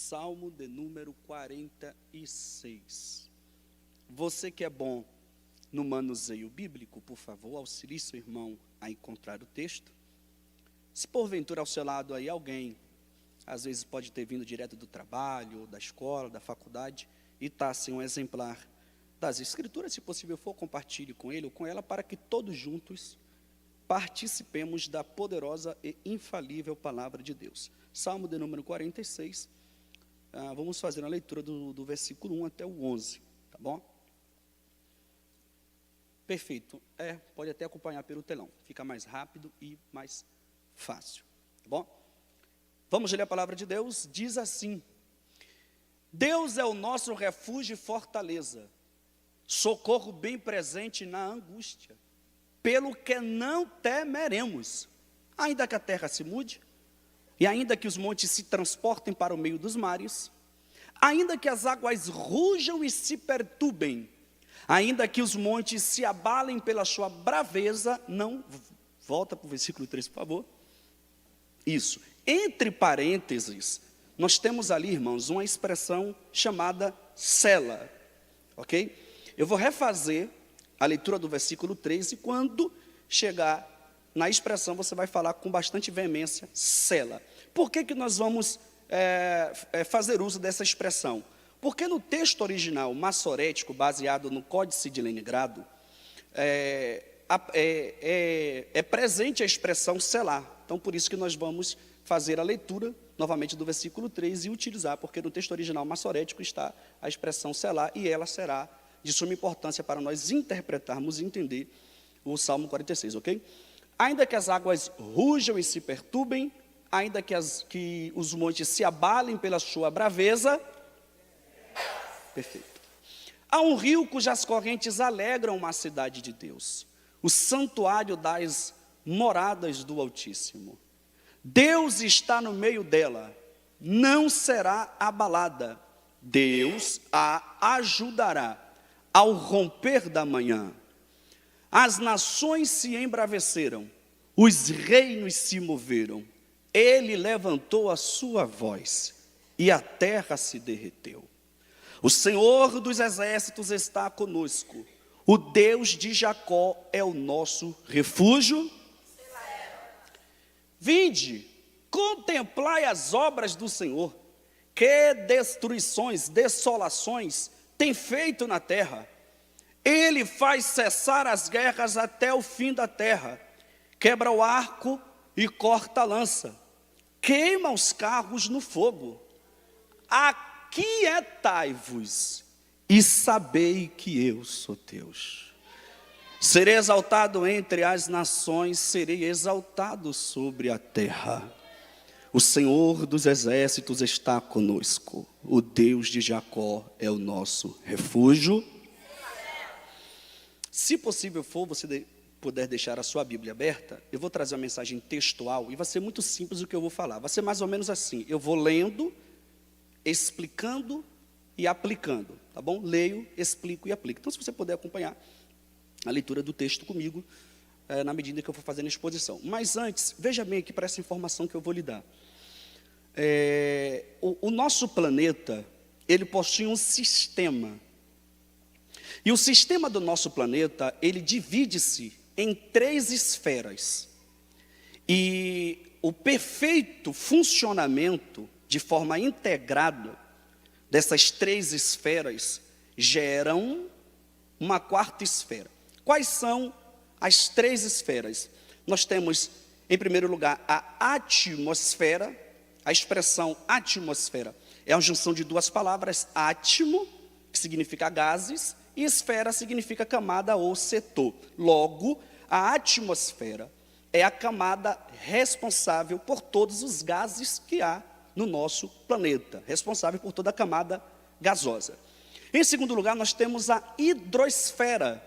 Salmo de número 46. Você que é bom no manuseio bíblico, por favor, auxilie seu irmão a encontrar o texto. Se porventura ao seu lado aí alguém, às vezes pode ter vindo direto do trabalho, da escola, da faculdade, e está sem um exemplar das Escrituras, se possível for, compartilhe com ele ou com ela, para que todos juntos participemos da poderosa e infalível palavra de Deus. Salmo de número 46, vamos fazer a leitura do versículo 1 até o 11, tá bom? Perfeito, pode até acompanhar pelo telão, fica mais rápido e mais fácil, tá bom? Vamos ler a palavra de Deus, diz assim: Deus é o nosso refúgio e fortaleza, socorro bem presente na angústia, pelo que não temeremos, ainda que a terra se mude, e ainda que os montes se transportem para o meio dos mares, ainda que as águas rujam e se perturbem, ainda que os montes se abalem pela sua braveza, não, volta para o versículo 3, por favor, isso, entre parênteses, nós temos ali, irmãos, uma expressão chamada sela, ok? Eu vou refazer a leitura do versículo 3 e quando chegar na expressão você vai falar com bastante veemência, sela. Por que nós vamos fazer uso dessa expressão? Porque no texto original massorético, baseado no Códice de Leningrado, é presente a expressão selar. Então, por isso que nós vamos fazer a leitura, novamente, do versículo 3 e utilizar, porque no texto original massorético está a expressão selar, e ela será de suma importância para nós interpretarmos e entender o Salmo 46, ok? Ainda que as águas rujam e se perturbem, ainda que os montes se abalem pela sua braveza, perfeito. Há um rio cujas correntes alegram uma cidade de Deus, o santuário das moradas do Altíssimo. Deus está no meio dela, não será abalada. Deus a ajudará ao romper da manhã. As nações se embraveceram, os reinos se moveram. Ele levantou a sua voz e a terra se derreteu. O Senhor dos exércitos está conosco. O Deus de Jacó é o nosso refúgio. Vinde, contemplai as obras do Senhor, que destruições, desolações tem feito na terra. Ele faz cessar as guerras até o fim da terra, quebra o arco e corta a lança, queima os carros no fogo. Aquietai-vos e sabei que eu sou Deus. Serei exaltado entre as nações, serei exaltado sobre a terra. O Senhor dos exércitos está conosco. O Deus de Jacó é o nosso refúgio. Se possível for, você puder deixar a sua Bíblia aberta, eu vou trazer uma mensagem textual e vai ser muito simples o que eu vou falar. Vai ser mais ou menos assim, eu vou lendo, explicando e aplicando, tá bom? Leio, explico e aplico. Então, se você puder acompanhar a leitura do texto comigo, na medida que eu for fazendo a exposição. Mas antes, veja bem aqui para essa informação que eu vou lhe dar. O nosso planeta, ele possui um sistema. E o sistema do nosso planeta, ele divide-se em 3 esferas. E o perfeito funcionamento, de forma integrada, dessas 3 esferas, geram uma 4ª esfera. Quais são as 3 esferas? Nós temos, em primeiro lugar, a atmosfera. A expressão atmosfera é a junção de 2 palavras, átimo, que significa gases, e esfera significa camada ou setor. Logo, a atmosfera é a camada responsável por todos os gases que há no nosso planeta, responsável por toda a camada gasosa. Em segundo lugar, nós temos a hidrosfera.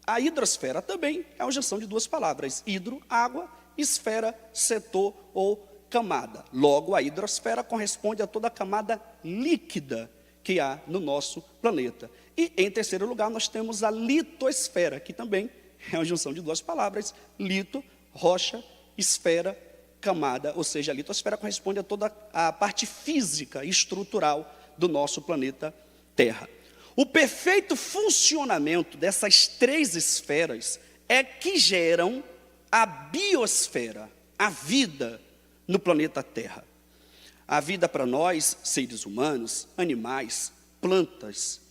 A hidrosfera também é uma junção de 2 palavras, hidro, água, esfera, setor ou camada. Logo, a hidrosfera corresponde a toda a camada líquida que há no nosso planeta. E, em terceiro lugar, nós temos a litosfera, que também é uma junção de 2 palavras, lito, rocha, esfera, camada, ou seja, a litosfera corresponde a toda a parte física e estrutural do nosso planeta Terra. O perfeito funcionamento dessas 3 esferas é que geram a biosfera, a vida no planeta Terra. A vida para nós, seres humanos, animais, plantas,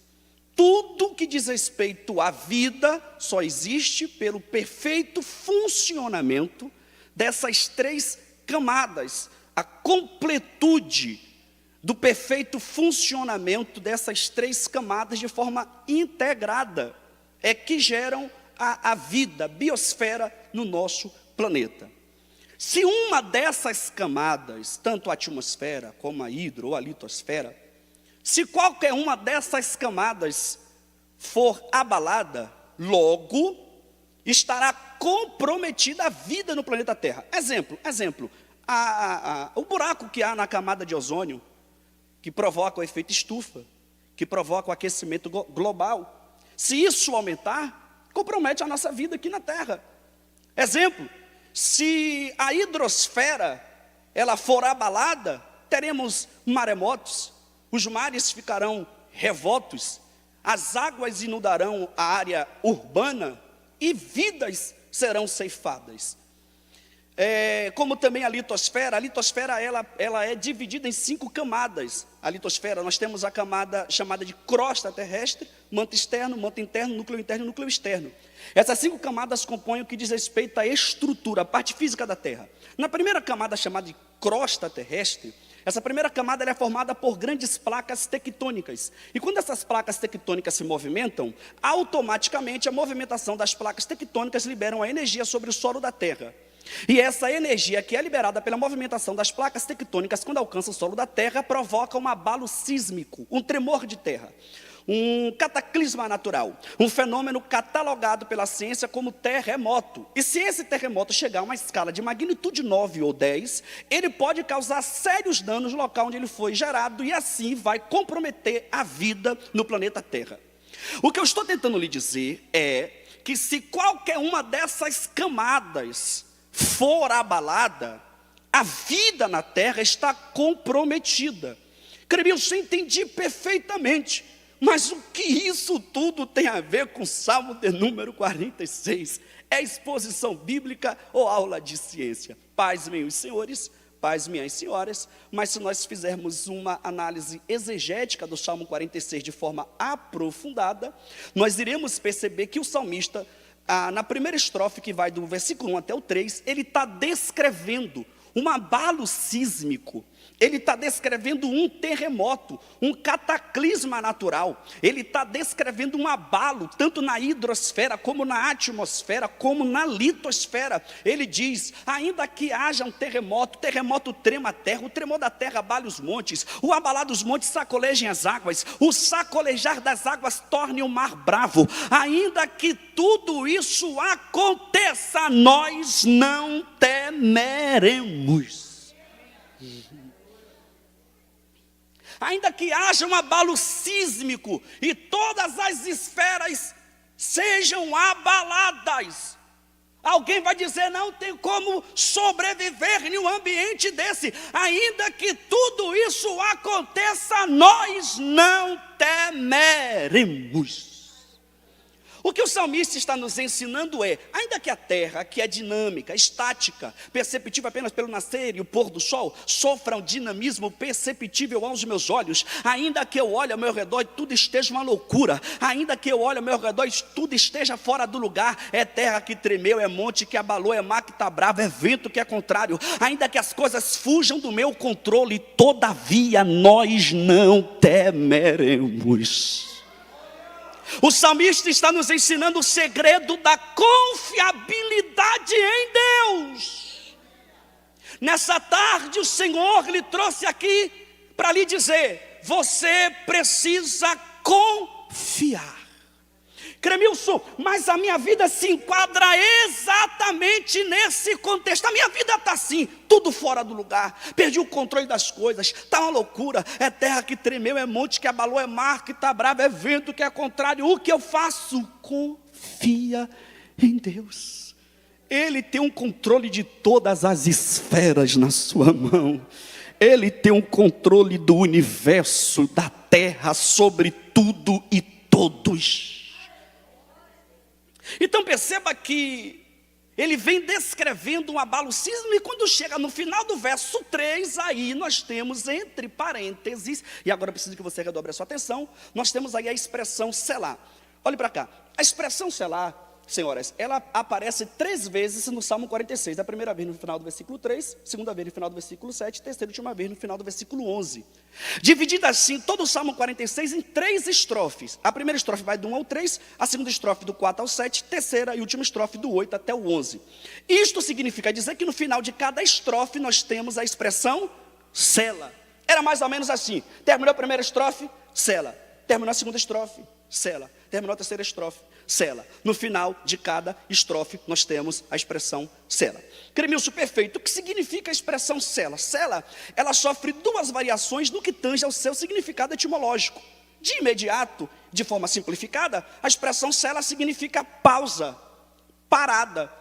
tudo que diz respeito à vida só existe pelo perfeito funcionamento dessas 3 camadas, a completude do perfeito funcionamento dessas 3 camadas de forma integrada, é que geram a vida, a biosfera no nosso planeta. Se uma dessas camadas, tanto a atmosfera como a hidro ou a litosfera, se qualquer uma dessas camadas for abalada, logo estará comprometida a vida no planeta Terra. Exemplo, o buraco que há na camada de ozônio, que provoca o efeito estufa, que provoca o aquecimento global. Se isso aumentar, compromete a nossa vida aqui na Terra. Exemplo, se a hidrosfera ela for abalada, teremos maremotos, os mares ficarão revoltos, as águas inundarão a área urbana e vidas serão ceifadas. Como também a litosfera ela é dividida em 5 camadas. A litosfera, nós temos a camada chamada de crosta terrestre, manto externo, manto interno, núcleo interno e núcleo externo. Essas 5 camadas compõem o que diz respeito à estrutura, a parte física da Terra. Na primeira camada, chamada de crosta terrestre, essa primeira camada ela é formada por grandes placas tectônicas. E quando essas placas tectônicas se movimentam, automaticamente a movimentação das placas tectônicas liberam a energia sobre o solo da Terra. E essa energia que é liberada pela movimentação das placas tectônicas, quando alcança o solo da Terra, provoca um abalo sísmico, um tremor de terra, um cataclisma natural, um fenômeno catalogado pela ciência como terremoto. E se esse terremoto chegar a uma escala de magnitude 9 ou 10, ele pode causar sérios danos no local onde ele foi gerado e assim vai comprometer a vida no planeta Terra. O que eu estou tentando lhe dizer é que se qualquer uma dessas camadas for abalada, a vida na Terra está comprometida. Cremilson, eu entendi perfeitamente, mas o que isso tudo tem a ver com o Salmo de número 46? É exposição bíblica ou aula de ciência? Paz, meus senhores, paz, minhas senhoras, mas se nós fizermos uma análise exegética do Salmo 46 de forma aprofundada, nós iremos perceber que o salmista, na primeira estrofe, que vai do versículo 1 até o 3, ele está descrevendo um abalo sísmico, ele está descrevendo um terremoto, um cataclisma natural, ele está descrevendo um abalo, tanto na hidrosfera, como na atmosfera, como na litosfera. Ele diz, ainda que haja um terremoto, o terremoto trema a terra, o tremor da terra abale os montes, o abalar dos montes sacolejem as águas, o sacolejar das águas torne o mar bravo. Ainda que tudo isso aconteça, nós não temeremos. Ainda que haja um abalo sísmico e todas as esferas sejam abaladas, alguém vai dizer, não tem como sobreviver em um ambiente desse. Ainda que tudo isso aconteça, nós não temeremos. O que o salmista está nos ensinando é, ainda que a terra, que é dinâmica, estática, perceptível apenas pelo nascer e o pôr do sol, sofra um dinamismo perceptível aos meus olhos, ainda que eu olhe ao meu redor e tudo esteja uma loucura, ainda que eu olhe ao meu redor e tudo esteja fora do lugar, é terra que tremeu, é monte que abalou, é mar que está bravo, é vento que é contrário, ainda que as coisas fujam do meu controle, todavia nós não temeremos. O salmista está nos ensinando o segredo da confiabilidade em Deus. Nessa tarde o Senhor lhe trouxe aqui para lhe dizer, você precisa confiar. Cremilson, mas a minha vida se enquadra exatamente nesse contexto. A minha vida está assim, tudo fora do lugar, perdi o controle das coisas, está uma loucura, é terra que tremeu, é monte que abalou, é mar que está bravo, é vento que é contrário. O que eu faço? Confia em Deus. Ele tem um controle de todas as esferas na sua mão. Ele tem um controle do universo, da terra, sobre tudo e todos. Então perceba que ele vem descrevendo um abalo sísmico, e quando chega no final do verso 3, aí nós temos entre parênteses, e agora eu preciso que você redobre a sua atenção, nós temos aí a expressão selá. Olhe para cá, a expressão selá, senhoras, ela aparece 3 vezes no Salmo 46, a primeira vez no final do versículo 3, segunda vez no final do versículo 7, terceira e última vez no final do versículo 11. Dividida assim, todo o Salmo 46 em 3 estrofes. A primeira estrofe vai do 1 ao 3, a segunda estrofe do 4 ao 7, terceira e última estrofe do 8 até o 11. Isto significa dizer que no final de cada estrofe nós temos a expressão sela. Era mais ou menos assim, terminou a primeira estrofe, sela. Terminou a segunda estrofe, sela. Terminou a terceira estrofe, sela. No final de cada estrofe, nós temos a expressão sela. Cremilson, perfeito. O que significa a expressão sela? Sela, ela sofre 2 variações no que tange ao seu significado etimológico. De imediato, de forma simplificada, a expressão sela significa pausa, parada.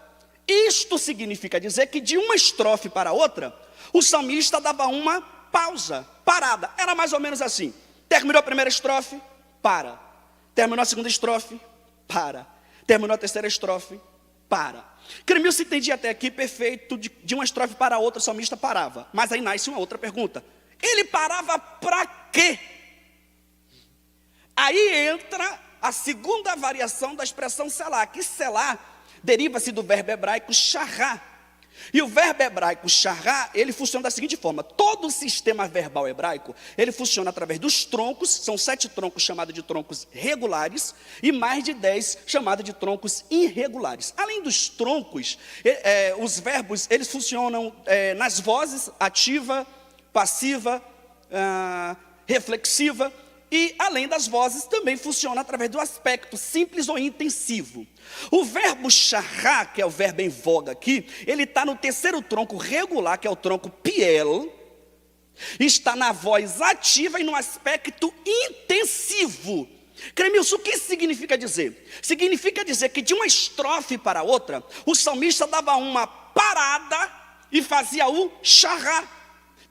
Isto significa dizer que de uma estrofe para outra, o salmista dava uma pausa, parada. Era mais ou menos assim. Terminou a primeira estrofe, para. Terminou a segunda estrofe, para. Terminou a terceira estrofe, para. Cremilson entendia até aqui perfeito, de uma estrofe para a outra o salmista parava. Mas aí nasce uma outra pergunta. Ele parava para quê? Aí entra a segunda variação da expressão selá, que selá deriva-se do verbo hebraico charrá. E o verbo hebraico charrá, ele funciona da seguinte forma: todo o sistema verbal hebraico, ele funciona através dos troncos, são 7 troncos chamados de troncos regulares, e mais de 10 chamados de troncos irregulares. Além dos troncos, os verbos, eles funcionam nas vozes ativa, passiva, reflexiva, e além das vozes também funciona através do aspecto simples ou intensivo. O verbo charrá, que é o verbo em voga aqui, ele está no terceiro tronco regular, que é o tronco piel, está na voz ativa e no aspecto intensivo. Cremilson, o que isso significa dizer? Significa dizer que de uma estrofe para outra, o salmista dava uma parada e fazia o charrá,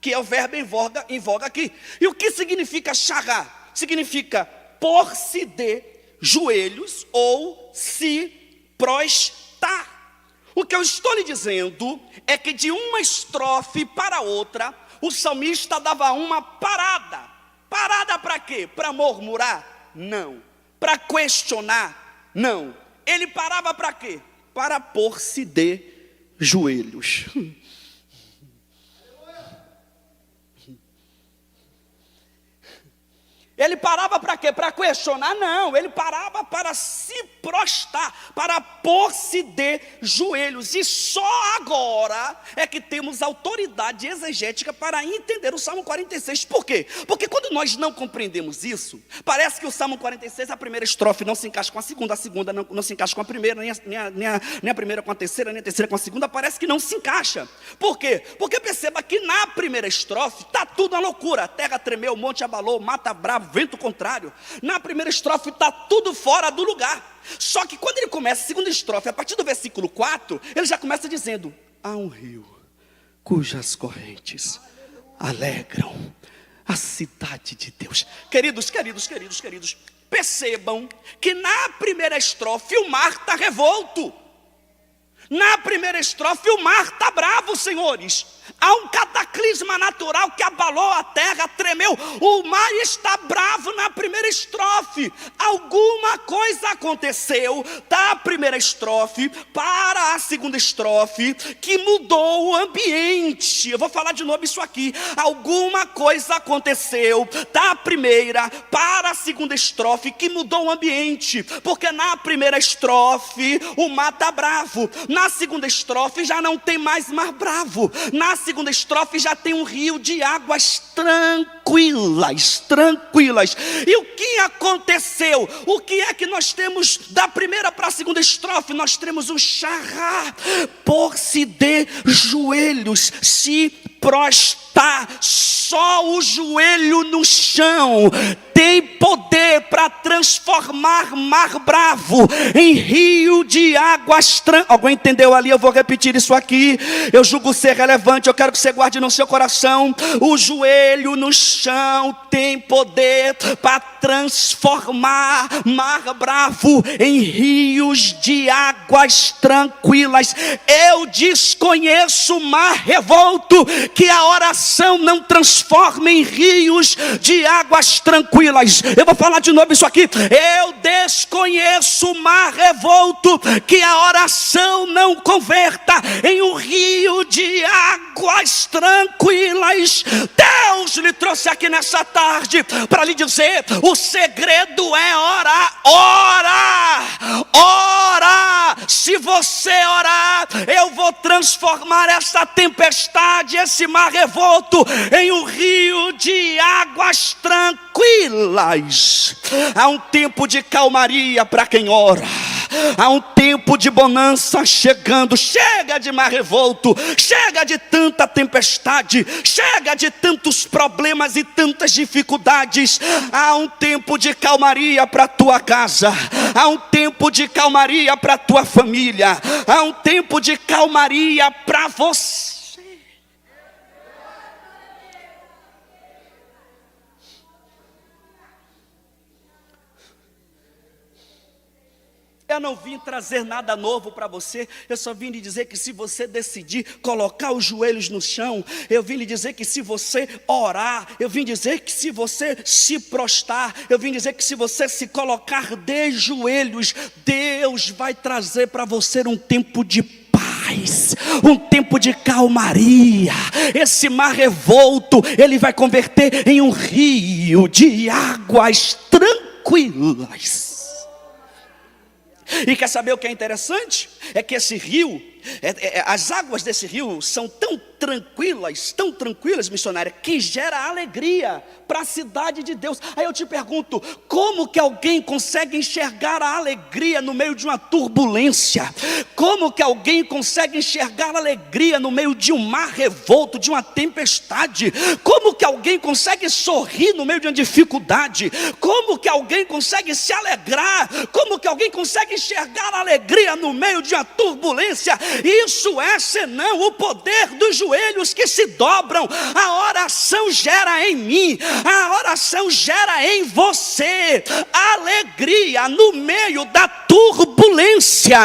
que é o verbo em voga aqui. E o que significa charrá? Significa pôr-se de joelhos ou se prostrar. O que eu estou lhe dizendo é que de uma estrofe para outra, o salmista dava uma parada. Parada para quê? Para murmurar? Não. Para questionar? Não. Ele parava para quê? Para pôr-se de joelhos. Ele parava para quê? Para questionar? Não, ele parava para se prostrar, para pôr-se de joelhos. E só agora é que temos autoridade exegética para entender o Salmo 46. Por quê? Porque quando nós não compreendemos isso, parece que o Salmo 46, a primeira estrofe não se encaixa com a segunda não se encaixa com a primeira, nem a primeira com a terceira, nem a terceira com a segunda, parece que não se encaixa. Por quê? Porque perceba que na primeira estrofe está tudo uma loucura. A terra tremeu, o monte abalou, mata bravo, vento contrário. Na primeira estrofe está tudo fora do lugar. Só que quando ele começa a segunda estrofe, a partir do versículo 4, ele já começa dizendo: há um rio cujas correntes alegram a cidade de Deus. Queridos, percebam que na primeira estrofe o mar está revolto. Na primeira estrofe o mar está bravo, senhores. Há um cataclisma natural que abalou a terra, tremeu. O mar está bravo na primeira estrofe. Alguma coisa aconteceu da primeira estrofe para a segunda estrofe que mudou o ambiente. Eu vou falar de novo isso aqui. Alguma coisa aconteceu da primeira para a segunda estrofe que mudou o ambiente. Porque na primeira estrofe o mar está bravo. Na segunda estrofe já não tem mais mar bravo. Na segunda estrofe já tem um rio de águas tranquilas. E o que aconteceu? O que é que nós temos da primeira para a segunda estrofe? Nós temos o charrá, pôr-se de joelhos, se prostrar. Só o joelho no chão tem poder poder para transformar mar bravo em rio de águas tranquilas. Alguém entendeu ali? Eu vou repetir isso aqui. Eu julgo ser relevante, eu quero que você guarde no seu coração. O joelho no chão tem poder para transformar mar bravo em rios de águas tranquilas. Eu desconheço mar revolto que a oração não transforma em rios de águas tranquilas. Eu vou falar de novo isso aqui. Eu desconheço mar revolto que a oração não converta em um rio de águas tranquilas. Deus lhe trouxe aqui nessa tarde para lhe dizer: o segredo é orar. Ora. Se você orar, eu vou transformar essa tempestade, esse mar revolto, em um rio de águas tranquilas. Há um tempo de calmaria para quem ora. Há um tempo de bonança chegando. Chega de mar revolto, chega de tanta tempestade, chega de tantos problemas e tantas dificuldades. Há um tempo de calmaria para a tua casa. Há um tempo de calmaria para a tua família. Há um tempo de calmaria para você. Eu não vim trazer nada novo para você. Eu só vim lhe dizer que se você decidir colocar os joelhos no chão, eu vim lhe dizer que se você orar, eu vim dizer que se você se prostrar, eu vim dizer que se você se colocar de joelhos, Deus vai trazer para você um tempo de paz, um tempo de calmaria. Esse mar revolto, ele vai converter em um rio de águas tranquilas. E quer saber o que é interessante? É que esse rio, as águas desse rio são tão tranquilas, missionária, que gera alegria para a cidade de Deus. Aí eu te pergunto, como que alguém consegue enxergar a alegria no meio de uma turbulência? Como que alguém consegue enxergar a alegria no meio de um mar revolto, de uma tempestade? Como que alguém consegue sorrir no meio de uma dificuldade? Como que alguém consegue se alegrar? Como que alguém consegue enxergar a alegria no meio de uma turbulência? Isso é senão o poder dos joelhos que se dobram. A oração gera em mim, a oração gera em você alegria no meio da turbulência.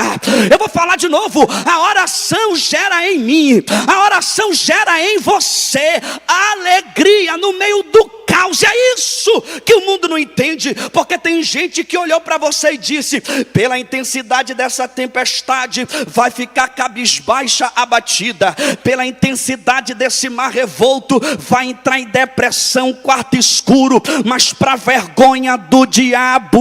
Eu vou falar de novo. A oração gera em mim, a oração gera em você alegria no meio do caos. É isso que o mundo não entende, porque tem gente que olhou para você e disse: pela intensidade dessa tempestade vai ficar cabisbaixa, abatida. Pela intensidade desse mar revolto vai entrar em depressão, quarto escuro. Mas para vergonha do diabo,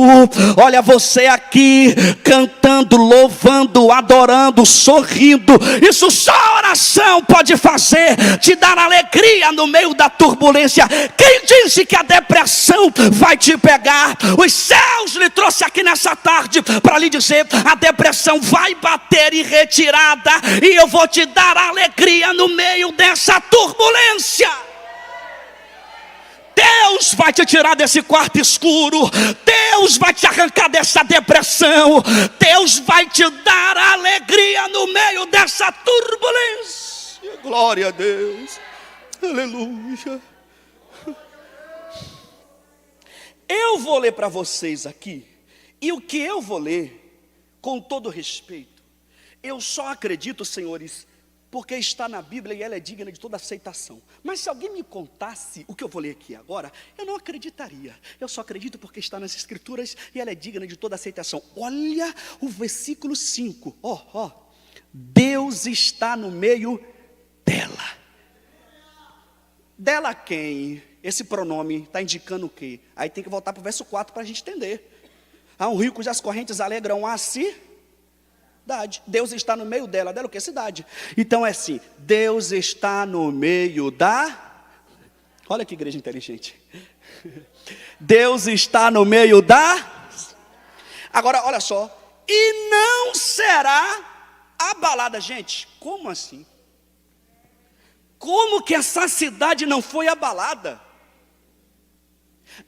olha você aqui cantando, louvando, adorando, sorrindo. Isso só a oração pode fazer, te dar alegria no meio da turbulência. Quem disse que a depressão vai te pegar? Os céus lhe trouxe aqui nessa tarde para lhe dizer: a depressão vai bater em retirada, e eu vou te dar alegria no meio dessa turbulência. Deus vai te tirar desse quarto escuro. Deus vai te arrancar dessa depressão. Deus vai te dar alegria no meio dessa turbulência. Glória a Deus. Aleluia. Eu vou ler para vocês aqui, e o que eu vou ler, com todo respeito, eu só acredito, senhores, porque está na Bíblia e ela é digna de toda aceitação. Mas se alguém me contasse o que eu vou ler aqui agora, eu não acreditaria. Eu só acredito porque está nas Escrituras e ela é digna de toda aceitação. Olha o versículo 5. Deus está no meio dela. Dela quem? Esse pronome está indicando o quê? Aí tem que voltar para o verso 4 para a gente entender. Há um rio cujas correntes alegram a cidade. Deus está no meio dela. Dela o quê? Cidade. Então é assim: Deus está no meio da... Olha que igreja inteligente. Deus está no meio da... Agora, olha só. E não será abalada. Gente, como assim? Como que essa cidade não foi abalada?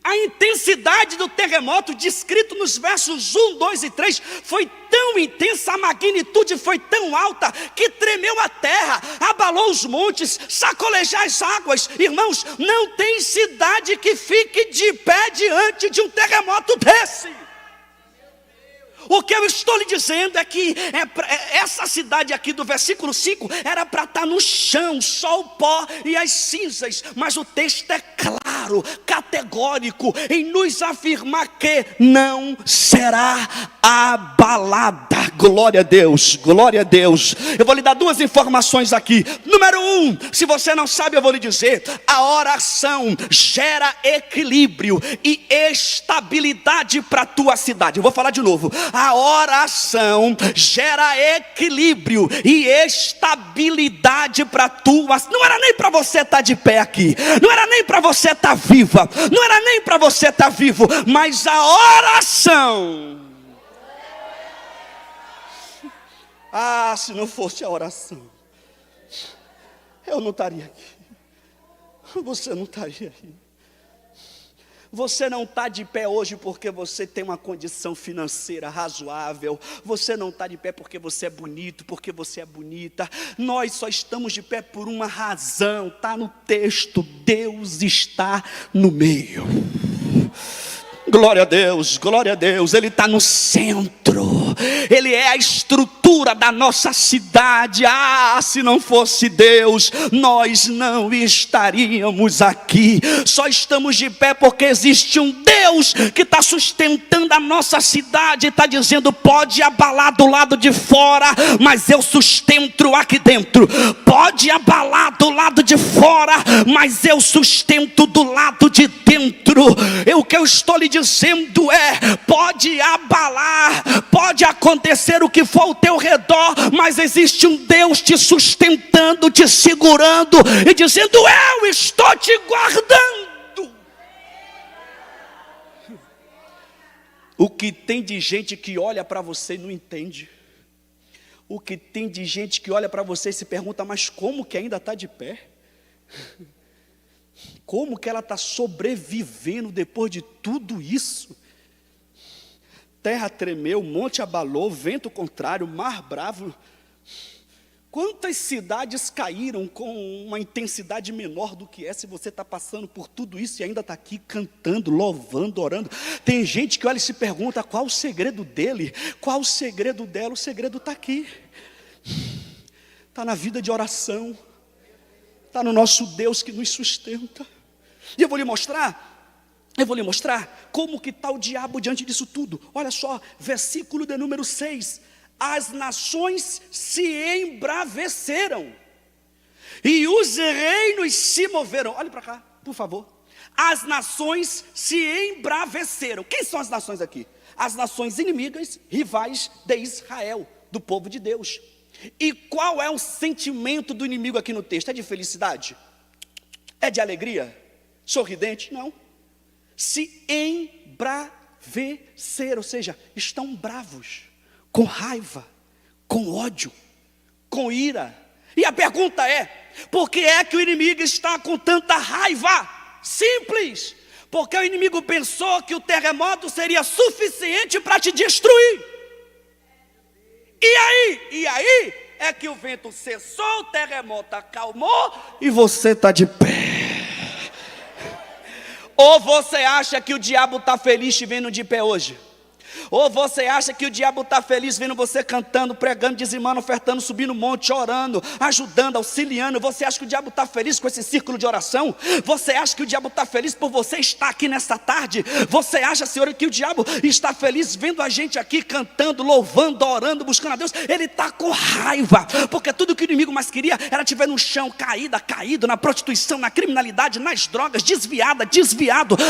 A intensidade do terremoto, descrito nos versos 1, 2 e 3, foi tão intensa, a magnitude foi tão alta, que tremeu a terra, abalou os montes, sacolejou as águas. Irmãos, não tem cidade que fique de pé diante de um terremoto desse. O que eu estou lhe dizendo é que essa cidade aqui do versículo 5 era para estar no chão, só o pó e as cinzas. Mas o texto é claro, categórico, em nos afirmar que não será abalada. Glória a Deus, glória a Deus. Eu vou lhe dar duas informações aqui. Número 1, se você não sabe, eu vou lhe dizer: a oração gera equilíbrio e estabilidade para a tua cidade. Eu vou falar de novo. A oração gera equilíbrio e estabilidade para a tua. Não era nem para você estar de pé aqui, não era nem para você estar viva, não era nem para você estar vivo, mas a oração. Ah, se não fosse a oração, eu não estaria aqui. Você não estaria aí. Você não está de pé hoje porque você tem uma condição financeira razoável. Você não está de pé porque você é bonito, porque você é bonita. Nós só estamos de pé por uma razão. Está no texto: Deus está no meio. Glória a Deus, glória a Deus. Ele está no centro. Ele é a estrutura da nossa cidade. Ah, se não fosse Deus, nós não estaríamos aqui. Só estamos de pé porque existe um Deus que está sustentando a nossa cidade. Está dizendo: pode abalar do lado de fora, mas eu sustento aqui dentro. Pode abalar do lado de fora, mas eu sustento do lado de dentro. O que eu estou lhe dizendo é: pode abalar, pode acontecer o que for ao teu redor, mas existe um Deus te sustentando, te segurando e dizendo: eu estou te guardando. O que tem de gente que olha para você e não entende. O que tem de gente que olha para você e se pergunta: mas como que ainda está de pé? Como que ela está sobrevivendo depois de tudo isso? Terra tremeu, monte abalou, vento contrário, mar bravo. Quantas cidades caíram com uma intensidade menor do que essa? Se você está passando por tudo isso e ainda está aqui cantando, louvando, orando. Tem gente que olha e se pergunta: qual o segredo dele? Qual o segredo dela? O segredo está aqui. Está na vida de oração. Está no nosso Deus que nos sustenta. E eu vou lhe mostrar como que está o diabo diante disso tudo. Olha só, versículo de número 6. As nações se embraveceram e os reinos se moveram. Olhe para cá, por favor. As nações se embraveceram. Quem são as nações aqui? As nações inimigas, rivais de Israel, do povo de Deus. E qual é o sentimento do inimigo aqui no texto? É de felicidade? É de alegria? Sorridente? Não. Se embraveceram, ou seja, estão bravos, com raiva, com ódio, com ira. E a pergunta é: por que é que o inimigo está com tanta raiva? Simples, porque o inimigo pensou que o terremoto seria suficiente para te destruir. E aí é que o vento cessou, o terremoto acalmou e você está de pé. Ou você acha que o diabo está feliz te vendo de pé hoje? Ou você acha que o diabo está feliz vendo você cantando, pregando, dizimando, ofertando, subindo o monte, orando, ajudando, auxiliando? Você acha que o diabo está feliz com esse círculo de oração? Você acha que o diabo está feliz por você estar aqui nesta tarde? Você acha, Senhor, que o diabo está feliz vendo a gente aqui cantando, louvando, orando, buscando a Deus? Ele está com raiva, porque tudo que o inimigo mais queria era te ver no chão, caído na prostituição, na criminalidade, nas drogas, desviado,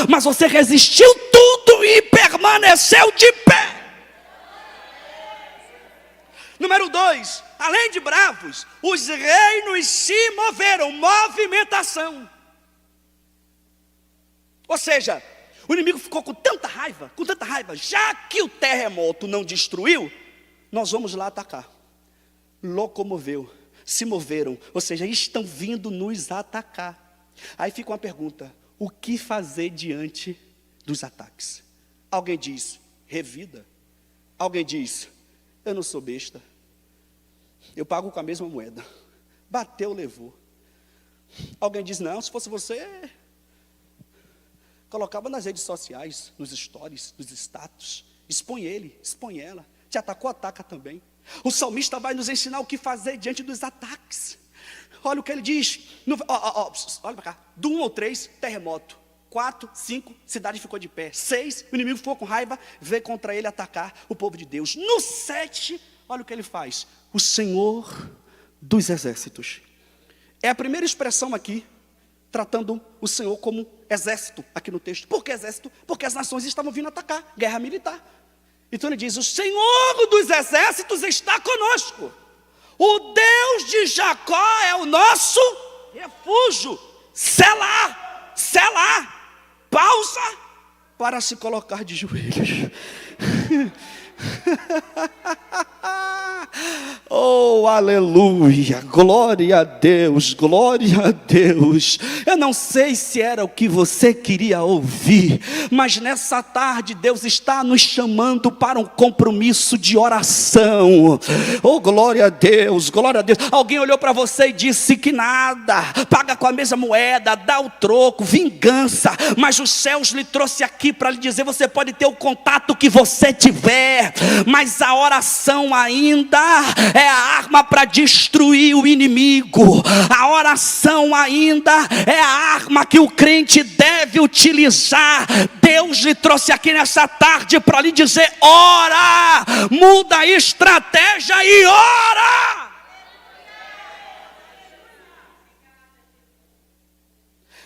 mas você resistiu tudo e permaneceu de pé. Número 2, além de bravos, os reinos se moveram. Movimentação. Ou seja, o inimigo ficou com tanta raiva, já que o terremoto não destruiu, nós vamos lá atacar. Locomoveu, se moveram, ou seja, estão vindo nos atacar. Aí fica uma pergunta: o que fazer diante dos ataques. Alguém diz, revida. Alguém diz, eu não sou besta. Eu pago com a mesma moeda. Bateu, levou. Alguém diz, não, se fosse você, colocava nas redes sociais, nos stories, nos status. Expõe ele, expõe ela. Te atacou, ataca também. O salmista vai nos ensinar o que fazer diante dos ataques. Olha o que ele diz. Olha para cá. Do 1 ao 3, terremoto. 4, 5, cidade ficou de pé. 6, o inimigo ficou com raiva, veio contra ele atacar o povo de Deus. No 7, olha o que ele faz. O Senhor dos exércitos. É a primeira expressão aqui, tratando o Senhor como exército, aqui no texto. Por que exército? Porque as nações estavam vindo atacar, guerra militar. Então ele diz, o Senhor dos exércitos está conosco. O Deus de Jacó é o nosso refúgio. Selá, selá. Pausa para se colocar de joelhos. Oh, aleluia, glória a Deus, glória a Deus. Eu não sei se era o que você queria ouvir, mas nessa tarde Deus está nos chamando para um compromisso de oração. Oh, glória a Deus, glória a Deus. Alguém olhou para você e disse que nada, paga com a mesma moeda, dá o troco, vingança. Mas os céus lhe trouxe aqui para lhe dizer, você pode ter o contato que você tiver, mas a oração ainda é a arma para destruir o inimigo. A oração ainda é a arma que o crente deve utilizar. Deus lhe trouxe aqui nessa tarde para lhe dizer, ora, muda a estratégia e ora.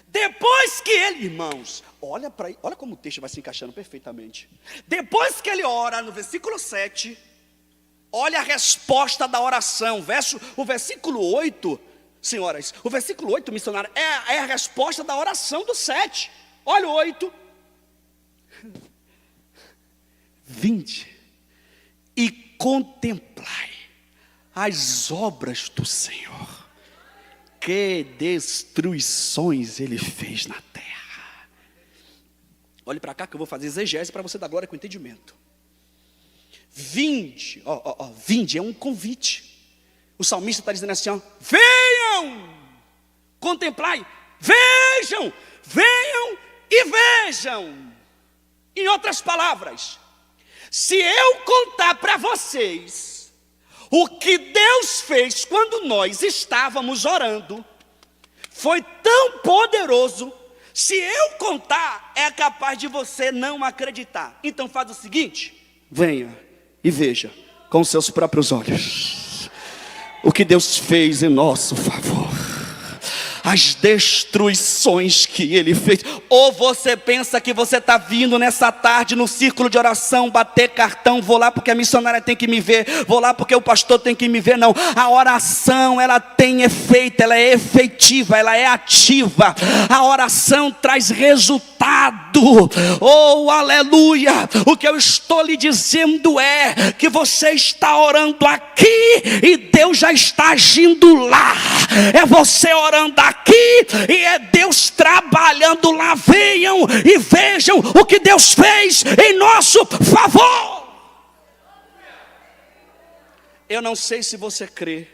Depois que ele, irmãos, olha como o texto vai se encaixando perfeitamente. Depois que ele ora, no versículo 7, olha a resposta da oração. O versículo 8, senhoras, o versículo 8, missionário, é a resposta da oração do 7. Olha o 8. Vinde e contemplai as obras do Senhor. Que destruições ele fez na terra. Olhe para cá que eu vou fazer exegese para você dar glória com entendimento. Vinde, vinde é um convite. O salmista está dizendo assim, venham, contemplai, vejam, venham e vejam. Em outras palavras, se eu contar para vocês o que Deus fez quando nós estávamos orando, foi tão poderoso, se eu contar, é capaz de você não acreditar. Então faz o seguinte, venha e veja com seus próprios olhos o que Deus fez em nosso favor. As destruições que ele fez. Ou você pensa que você está vindo nessa tarde no círculo de oração, bater cartão, vou lá porque a missionária tem que me ver, vou lá porque o pastor tem que me ver. Não, a oração ela tem efeito, ela é efetiva, ela é ativa. A oração traz resultado. Oh, aleluia. O que eu estou lhe dizendo é que você está orando aqui e Deus já está agindo lá. É você orando aqui e é Deus trabalhando lá. Venham e vejam o que Deus fez em nosso favor. Eu não sei se você crê,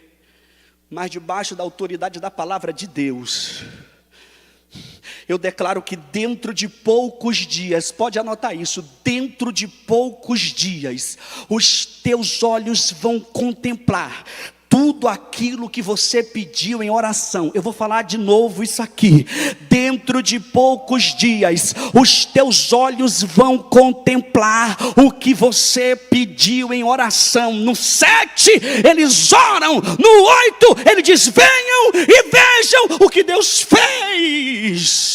mas debaixo da autoridade da palavra de Deus, eu declaro que dentro de poucos dias, pode anotar isso, dentro de poucos dias, os teus olhos vão contemplar tudo aquilo que você pediu em oração. Eu vou falar de novo isso aqui. Dentro de poucos dias, os teus olhos vão contemplar o que você pediu em oração. No 7, eles oram. No 8, ele diz, venham e vejam o que Deus fez.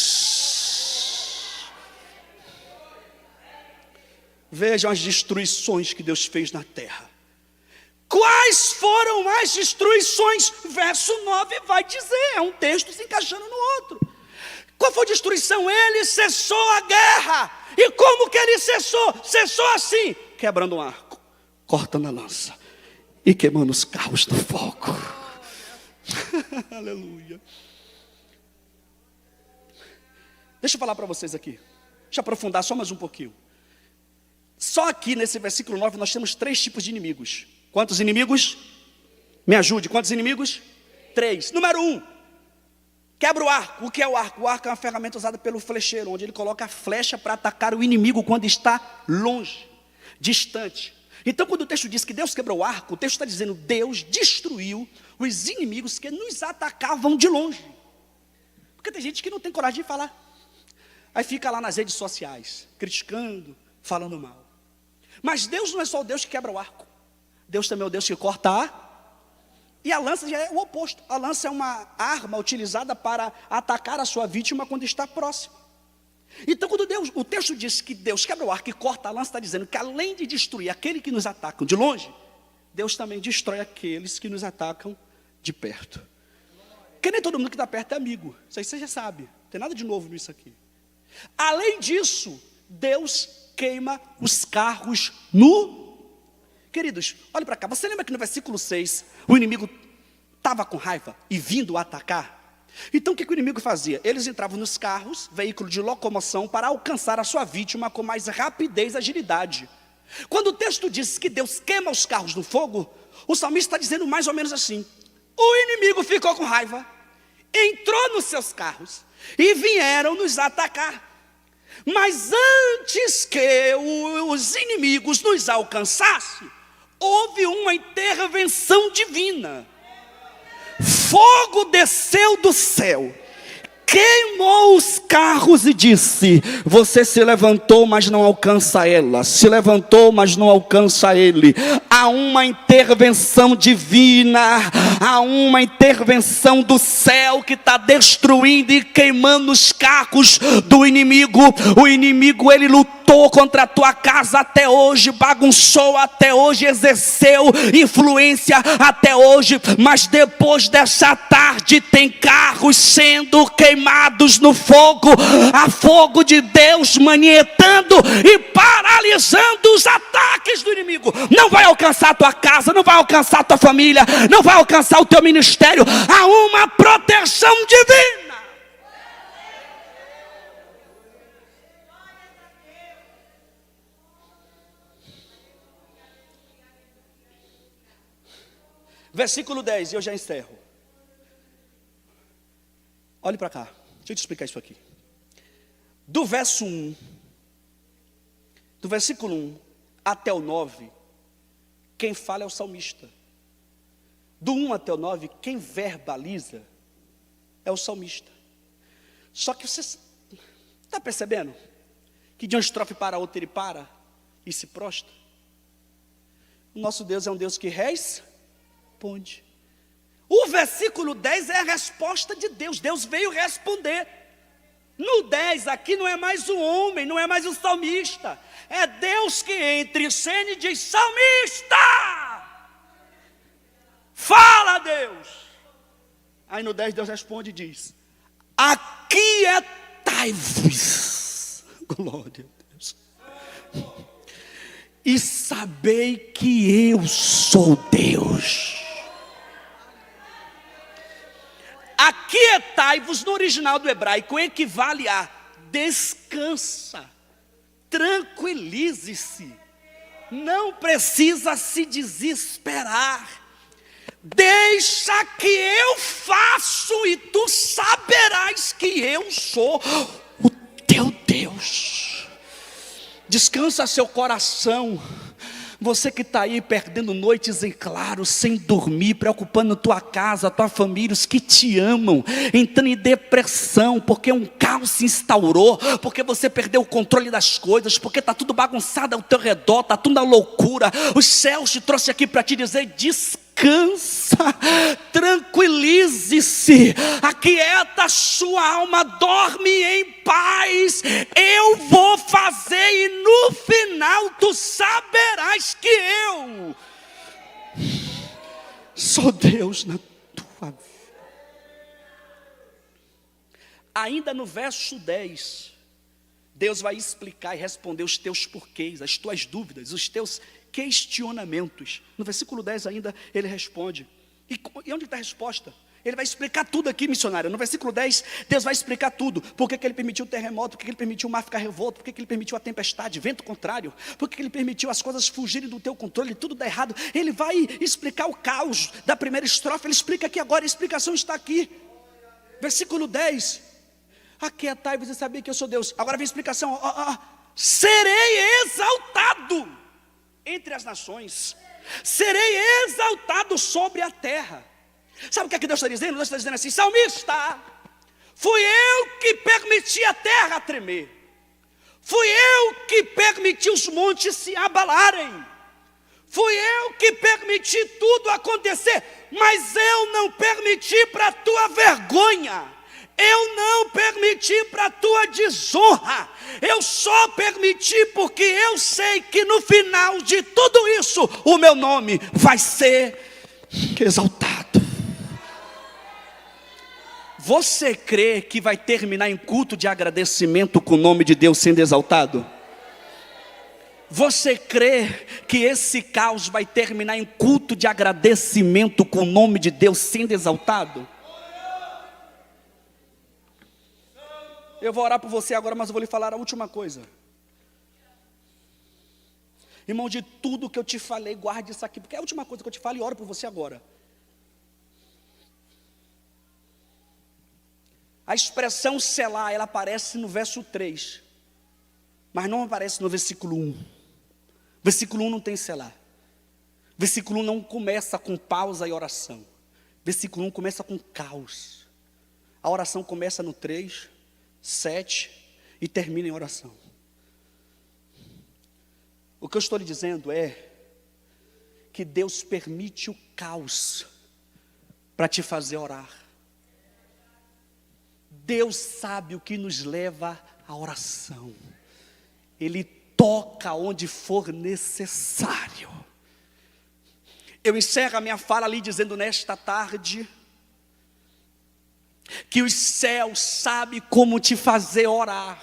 Vejam as destruições que Deus fez na terra. Quais foram as destruições? Verso 9 vai dizer, é um texto se encaixando no outro. Qual foi a destruição? Ele cessou a guerra. E como que ele cessou? Cessou assim, quebrando um arco, cortando a lança e queimando os carros no fogo. Aleluia. Deixa eu falar para vocês aqui. Deixa eu aprofundar só mais um pouquinho. Só aqui nesse versículo 9 nós temos 3 tipos de inimigos. Quantos inimigos? Me ajude, quantos inimigos? 3. Número 1, quebra o arco. O que é o arco? O arco é uma ferramenta usada pelo flecheiro, onde ele coloca a flecha para atacar o inimigo quando está longe, distante. Então quando o texto diz que Deus quebrou o arco, o texto está dizendo Deus destruiu os inimigos que nos atacavam de longe. Porque tem gente que não tem coragem de falar. Aí fica lá nas redes sociais, criticando, falando mal. Mas Deus não é só o Deus que quebra o arco. Deus também é o Deus que corta e a lança já é o oposto. A lança é uma arma utilizada para atacar a sua vítima quando está próximo. Então quando o texto diz que Deus quebra o arco e corta a lança, está dizendo que além de destruir aquele que nos atacam de longe, Deus também destrói aqueles que nos atacam de perto. Porque nem todo mundo que está perto é amigo. Isso aí você já sabe. Não tem nada de novo nisso aqui. Além disso, Deus queima os carros Queridos, olhe para cá. Você lembra que no versículo 6, o inimigo estava com raiva e vindo atacar? Então o que o inimigo fazia? Eles entravam nos carros, veículo de locomoção, para alcançar a sua vítima com mais rapidez e agilidade. Quando o texto diz que Deus queima os carros no fogo, o salmista está dizendo mais ou menos assim: o inimigo ficou com raiva, entrou nos seus carros e vieram nos atacar. Mas antes que os inimigos nos alcançassem, houve uma intervenção divina. Fogo desceu do céu, queimou os carros e disse: você se levantou, mas não alcança ela. Se levantou, mas não alcança ele. Há uma intervenção divina, há uma intervenção do céu que está destruindo e queimando os carros do inimigo. O inimigo, ele lutou contra a tua casa até hoje, bagunçou até hoje, exerceu influência até hoje, mas depois dessa tarde tem carros sendo queimados no fogo, a fogo de Deus manietando e paralisando os ataques do inimigo. Não vai alcançar a tua casa, não vai alcançar a tua família, não vai alcançar o teu ministério. Há uma proteção divina. Versículo 10, e eu já encerro. Olhe para cá, deixa eu te explicar isso aqui. Do versículo 1 até o 9, quem fala é o salmista. Do 1 até o 9, quem verbaliza é o salmista. Só que você está percebendo que de uma estrofe para a outra ele para e se prostra? O nosso Deus é um Deus que responde. O versículo 10 é a resposta de Deus. Deus veio responder. No 10 aqui não é mais o homem, não é mais o salmista. É Deus que entra em cena e diz: salmista, fala, Deus. Aí no 10 Deus responde e diz: aquietai-vos, glória a Deus, e sabei que eu sou Deus. Aquietai-vos no original do hebraico equivale a descansa, tranquilize-se, não precisa se desesperar, deixa que eu faço e tu saberás que eu sou o teu Deus. Descansa seu coração. Você que está aí perdendo noites em claro, sem dormir, preocupando tua casa, tua família, os que te amam, entrando em depressão, porque um caos se instaurou, porque você perdeu o controle das coisas, porque está tudo bagunçado ao teu redor, está tudo na loucura. Os céus te trouxe aqui para te dizer: descansa, tranquilize-se, aquieta a sua alma, dorme em paz. Eu vou fazer e no final tu saberás que eu sou Deus na tua vida. Ainda no verso 10, Deus vai explicar e responder os teus porquês, as tuas dúvidas, os teus questionamentos. No versículo 10 ainda ele responde. E onde está a resposta? Ele vai explicar tudo aqui, missionário. No versículo 10, Deus vai explicar tudo. Por que Ele permitiu o terremoto, por que Ele permitiu o mar ficar revolto, por que Ele permitiu a tempestade, vento contrário, por que Ele permitiu as coisas fugirem do teu controle, tudo dar errado. Ele vai explicar o caos da primeira estrofe, Ele explica aqui agora, a explicação está aqui. Versículo 10. Aquietai-vos e sabei que eu sou Deus. Agora vem a explicação. Serei exaltado entre as nações. Serei exaltado sobre a terra. Sabe o que é que Deus está dizendo? Deus está dizendo assim: salmista, fui eu que permiti a terra tremer. Fui eu que permiti os montes se abalarem. Fui eu que permiti tudo acontecer. Mas eu não permiti para a tua vergonha. Eu não permiti para a tua desonra. Eu só permiti porque eu sei que no final de tudo isso, o meu nome vai ser exaltado. Você crê que vai terminar em culto de agradecimento com o nome de Deus sendo exaltado? Você crê que esse caos vai terminar em culto de agradecimento com o nome de Deus sendo exaltado? Eu vou orar por você agora, mas eu vou lhe falar a última coisa. Irmão, de tudo que eu te falei, guarde isso aqui, porque é a última coisa que eu te falo e oro por você agora. A expressão selar, ela aparece no verso 3, mas não aparece no versículo 1. Versículo 1 não tem selar. Versículo 1 não começa com pausa e oração. Versículo 1 começa com caos. A oração começa no 3, 7 e termina em oração. O que eu estou lhe dizendo é que Deus permite o caos para te fazer orar. Deus sabe o que nos leva à oração. Ele toca onde for necessário. Eu encerro a minha fala ali dizendo nesta tarde que os céus sabem como te fazer orar.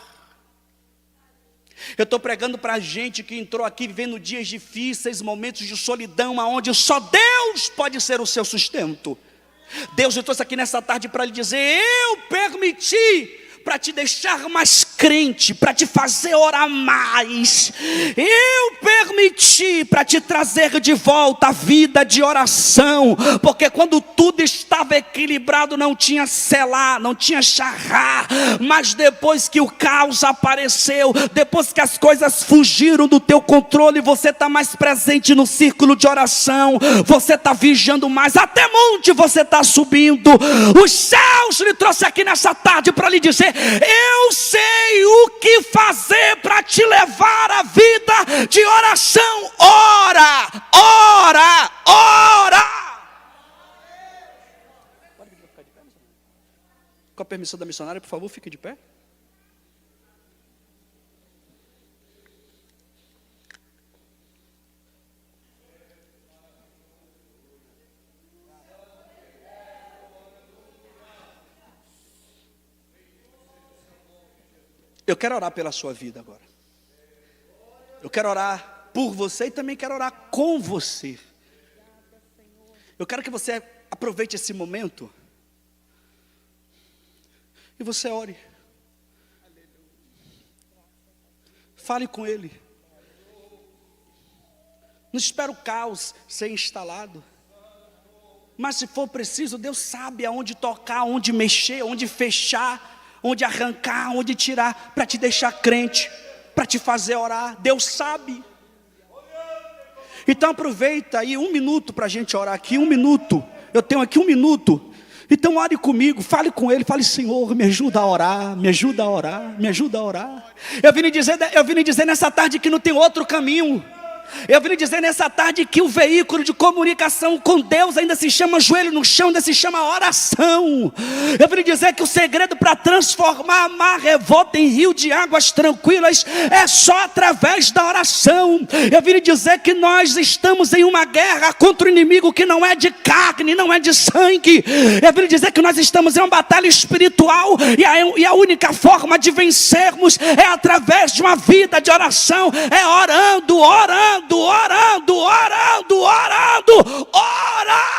Eu estou pregando para a gente que entrou aqui vivendo dias difíceis, momentos de solidão, onde só Deus pode ser o seu sustento. Deus, eu trouxe aqui nessa tarde para lhe dizer: eu permiti para te deixar mais crente, para te fazer orar mais. Eu permiti para te trazer de volta a vida de oração, porque quando tudo estava equilibrado não tinha selar, não tinha charrar, mas depois que o caos apareceu, depois que as coisas fugiram do teu controle, você está mais presente no círculo de oração, você está vigiando mais, até monte você está subindo. Os céus lhe trouxe aqui nessa tarde para lhe dizer: eu sei o que fazer para te levar a vida de oração. Ora, ora, ora. Com a permissão da missionária, por favor, fique de pé. Eu quero orar pela sua vida agora. Eu quero orar por você e também quero orar com você. Eu quero que você aproveite esse momento e você ore. Fale com Ele. Não espera o caos ser instalado. Mas se for preciso, Deus sabe aonde tocar, aonde mexer, aonde fechar, onde arrancar, onde tirar, para te deixar crente, para te fazer orar. Deus sabe. Então aproveita aí 1 minuto para a gente orar aqui, 1 minuto. Eu tenho aqui 1 minuto. Então ore comigo, fale com Ele, fale: Senhor, me ajuda a orar, me ajuda a orar, me ajuda a orar. Eu vim lhe dizer nessa tarde que não tem outro caminho. Eu vim lhe dizer nessa tarde que o veículo de comunicação com Deus ainda se chama joelho no chão, ainda se chama oração. Eu vim lhe dizer que o segredo para transformar a mar revolta em rio de águas tranquilas é só através da oração. Eu vim lhe dizer que nós estamos em uma guerra contra o inimigo que não é de carne, não é de sangue. Eu vim lhe dizer que nós estamos em uma batalha espiritual e a única forma de vencermos é através de uma vida de oração, é orando, orando, orando, orando, orando, ora!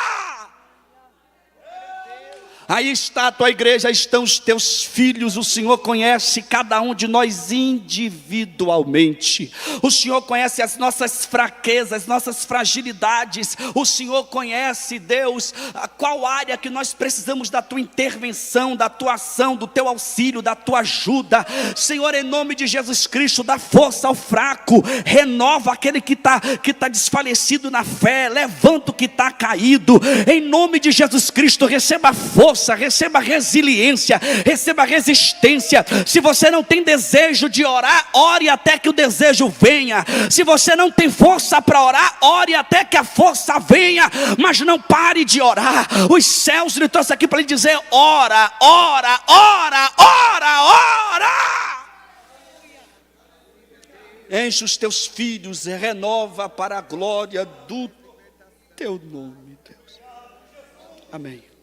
Aí está a tua igreja, aí estão os teus filhos. O Senhor conhece cada um de nós individualmente. O Senhor conhece as nossas fraquezas, nossas fragilidades. O Senhor conhece, Deus, qual área que nós precisamos da tua intervenção, da tua ação, do teu auxílio, da tua ajuda. Senhor, em nome de Jesus Cristo, dá força ao fraco, renova aquele que está desfalecido na fé, levanta o que está caído. Em nome de Jesus Cristo, receba força, receba resiliência, receba resistência. Se você não tem desejo de orar, ore até que o desejo venha. Se você não tem força para orar, ore até que a força venha, mas não pare de orar. Os céus lhe trouxe aqui para lhe dizer: ora, ora, ora, ora, ora. Enche os teus filhos e renova para a glória do teu nome, Deus. Amém.